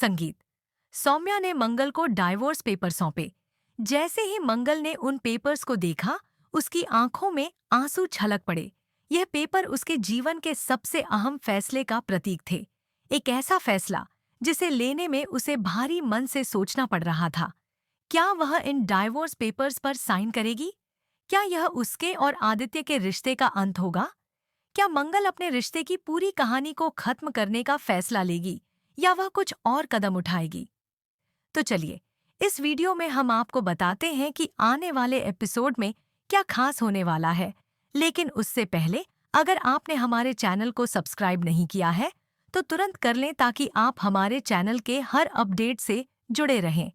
संगीत। सौम्या ने मंगल को डाइवोर्स पेपर सौंपे। जैसे ही मंगल ने उन पेपर्स को देखा, उसकी आंखों में आंसू छलक पड़े। यह पेपर उसके जीवन के सबसे अहम फैसले का प्रतीक थे। एक ऐसा फैसला जिसे लेने में उसे भारी मन से सोचना पड़ रहा था। क्या वह इन डाइवोर्स पेपर्स पर साइन करेगी? क्या यह उसके और आदित्य के रिश्ते का अंत होगा? क्या मंगल अपने रिश्ते की पूरी कहानी को खत्म करने का फैसला लेगी या वह कुछ और कदम उठाएगी? तो चलिए, इस वीडियो में हम आपको बताते हैं कि आने वाले एपिसोड में क्या खास होने वाला है। लेकिन उससे पहले, अगर आपने हमारे चैनल को सब्सक्राइब नहीं किया है, तो तुरंत कर लें ताकि आप हमारे चैनल के हर अपडेट से जुड़े रहें।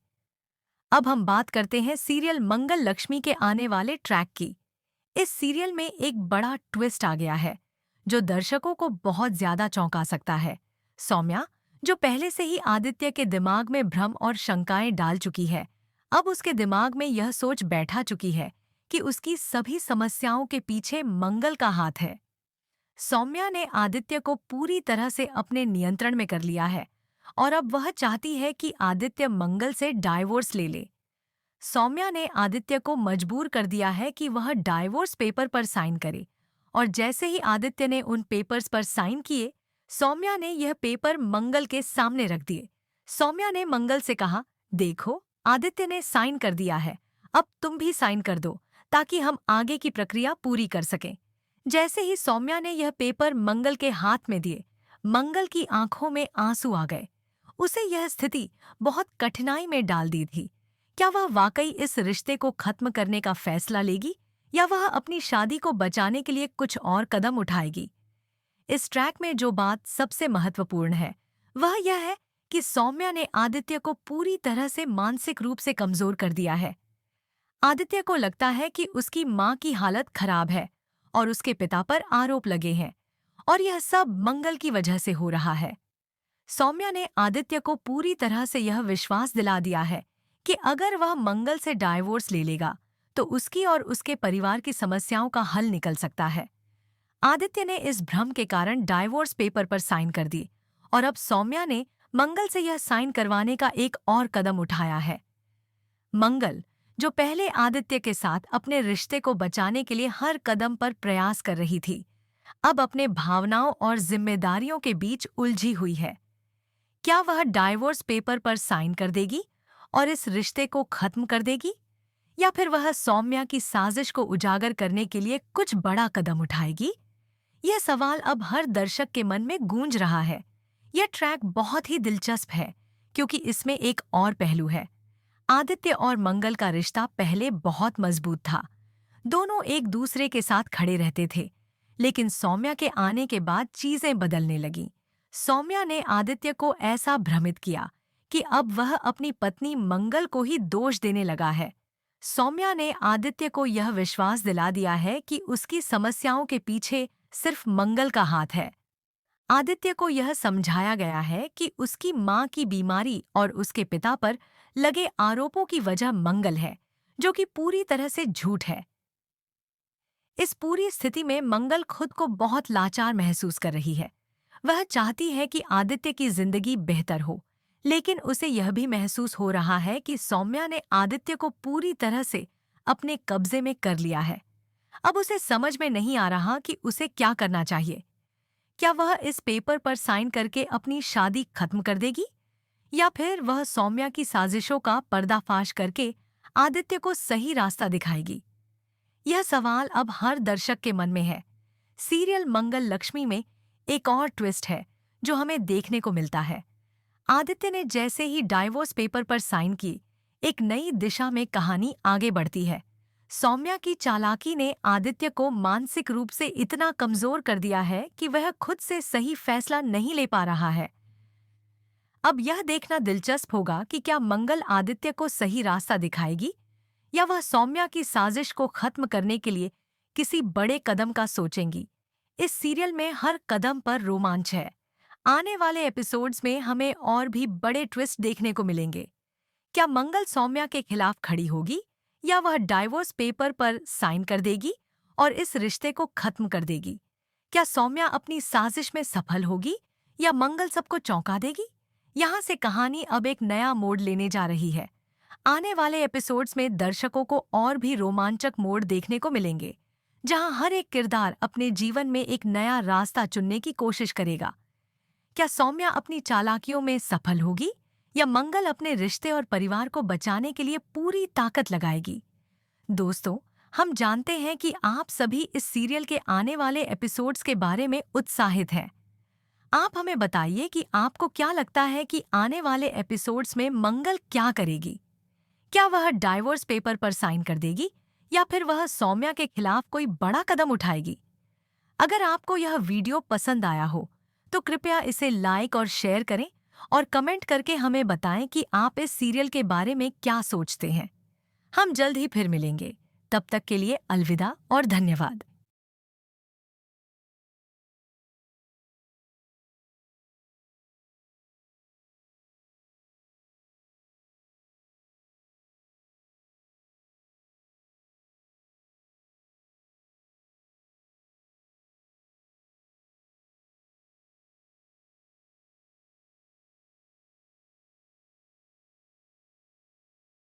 अब हम बात करते हैं सीरियल मंगल लक्ष्मी के आने वाले ट्रैक की। इस सीरियल में एक बड़ा ट्विस्ट आ गया है, जो दर्शकों को बहुत ज्यादा चौंका सकता है। सौम्या, जो पहले से ही आदित्य के दिमाग में भ्रम और शंकाएं डाल चुकी है, अब उसके दिमाग में यह सोच बैठा चुकी है कि उसकी सभी समस्याओं के पीछे मंगल का हाथ है। सौम्या ने आदित्य को पूरी तरह से अपने नियंत्रण में कर लिया है और अब वह चाहती है कि आदित्य मंगल से डाइवोर्स ले ले। सौम्या ने आदित्य को मजबूर कर दिया है कि वह डाइवोर्स पेपर पर साइन करे, और जैसे ही आदित्य ने उन पेपर्स पर साइन किए, सौम्या ने यह पेपर मंगल के सामने रख दिए। सौम्या ने मंगल से कहा, देखो, आदित्य ने साइन कर दिया है, अब तुम भी साइन कर दो ताकि हम आगे की प्रक्रिया पूरी कर सकें। जैसे ही सौम्या ने यह पेपर मंगल के हाथ में दिए, मंगल की आंखों में आंसू आ गए। उसे यह स्थिति बहुत कठिनाई में डाल दी थी। क्या वह वाकई इस रिश्ते को खत्म करने का फैसला लेगी या वह अपनी शादी को बचाने के लिए कुछ और कदम उठाएगी? इस ट्रैक में जो बात सबसे महत्वपूर्ण है, वह यह है कि सौम्या ने आदित्य को पूरी तरह से मानसिक रूप से कमजोर कर दिया है। आदित्य को लगता है कि उसकी माँ की हालत खराब है और उसके पिता पर आरोप लगे हैं, और यह सब मंगल की वजह से हो रहा है। सौम्या ने आदित्य को पूरी तरह से यह विश्वास दिला दिया है कि अगर वह मंगल से डाइवोर्स ले लेगा, तो उसकी और उसके परिवार की समस्याओं का हल निकल सकता है। आदित्य ने इस भ्रम के कारण डाइवोर्स पेपर पर साइन कर दी, और अब सौम्या ने मंगल से यह साइन करवाने का एक और कदम उठाया है। मंगल, जो पहले आदित्य के साथ अपने रिश्ते को बचाने के लिए हर कदम पर प्रयास कर रही थी, अब अपने भावनाओं और जिम्मेदारियों के बीच उलझी हुई है। क्या वह डाइवोर्स पेपर पर साइन कर देगी और इस रिश्ते को खत्म कर देगी, या फिर वह सौम्या की साजिश को उजागर करने के लिए कुछ बड़ा कदम उठाएगी? यह सवाल अब हर दर्शक के मन में गूंज रहा है। यह ट्रैक बहुत ही दिलचस्प है क्योंकि इसमें एक और पहलू है। आदित्य और मंगल का रिश्ता पहले बहुत मजबूत था। दोनों एक दूसरे के साथ खड़े रहते थे, लेकिन सौम्या के आने के बाद चीजें बदलने लगीं। सौम्या ने आदित्य को ऐसा भ्रमित किया कि अब वह अपनी पत्नी मंगल को ही दोष देने लगा है। सौम्या ने आदित्य को यह विश्वास दिला दिया है कि उसकी समस्याओं के पीछे सिर्फ मंगल का हाथ है। आदित्य को यह समझाया गया है कि उसकी माँ की बीमारी और उसके पिता पर लगे आरोपों की वजह मंगल है, जो कि पूरी तरह से झूठ है। इस पूरी स्थिति में मंगल खुद को बहुत लाचार महसूस कर रही है। वह चाहती है कि आदित्य की जिंदगी बेहतर हो, लेकिन उसे यह भी महसूस हो रहा है कि सौम्या ने आदित्य को पूरी तरह से अपने कब्जे में कर लिया है। अब उसे समझ में नहीं आ रहा कि उसे क्या करना चाहिए। क्या वह इस पेपर पर साइन करके अपनी शादी खत्म कर देगी, या फिर वह सौम्या की साजिशों का पर्दाफाश करके आदित्य को सही रास्ता दिखाएगी? यह सवाल अब हर दर्शक के मन में है। सीरियल मंगल लक्ष्मी में एक और ट्विस्ट है जो हमें देखने को मिलता है। आदित्य ने जैसे ही डाइवोर्स पेपर पर साइन की, एक नई दिशा में कहानी आगे बढ़ती है। सौम्या की चालाकी ने आदित्य को मानसिक रूप से इतना कमजोर कर दिया है कि वह खुद से सही फैसला नहीं ले पा रहा है। अब यह देखना दिलचस्प होगा कि क्या मंगल आदित्य को सही रास्ता दिखाएगी, या वह सौम्या की साजिश को खत्म करने के लिए किसी बड़े कदम का सोचेंगी। इस सीरियल में हर कदम पर रोमांच है। आने वाले एपिसोड्स में हमें और भी बड़े ट्विस्ट देखने को मिलेंगे। क्या मंगल सौम्या के खिलाफ खड़ी होगी, या वह डाइवोर्स पेपर पर साइन कर देगी और इस रिश्ते को खत्म कर देगी? क्या सौम्या अपनी साजिश में सफल होगी, या मंगल सबको चौंका देगी? यहाँ से कहानी अब एक नया मोड़ लेने जा रही है। आने वाले एपिसोड्स में दर्शकों को और भी रोमांचक मोड़ देखने को मिलेंगे, जहाँ हर एक किरदार अपने जीवन में एक नया रास्ता चुनने की कोशिश करेगा। क्या सौम्या अपनी चालाकियों में सफल होगी या मंगल अपने रिश्ते और परिवार को बचाने के लिए पूरी ताकत लगाएगी? दोस्तों, हम जानते हैं कि आप सभी इस सीरियल के आने वाले एपिसोड्स के बारे में उत्साहित हैं। आप हमें बताइए कि आपको क्या लगता है कि आने वाले एपिसोड्स में मंगल क्या करेगी? क्या वह डाइवोर्स पेपर पर साइन कर देगी या फिर वह सौम्या के खिलाफ कोई बड़ा कदम उठाएगी? अगर आपको यह वीडियो पसंद आया हो, तो कृपया इसे लाइक और शेयर करें और कमेंट करके हमें बताएं कि आप इस सीरियल के बारे में क्या सोचते हैं। हम जल्द ही फिर मिलेंगे। तब तक के लिए अलविदा और धन्यवाद।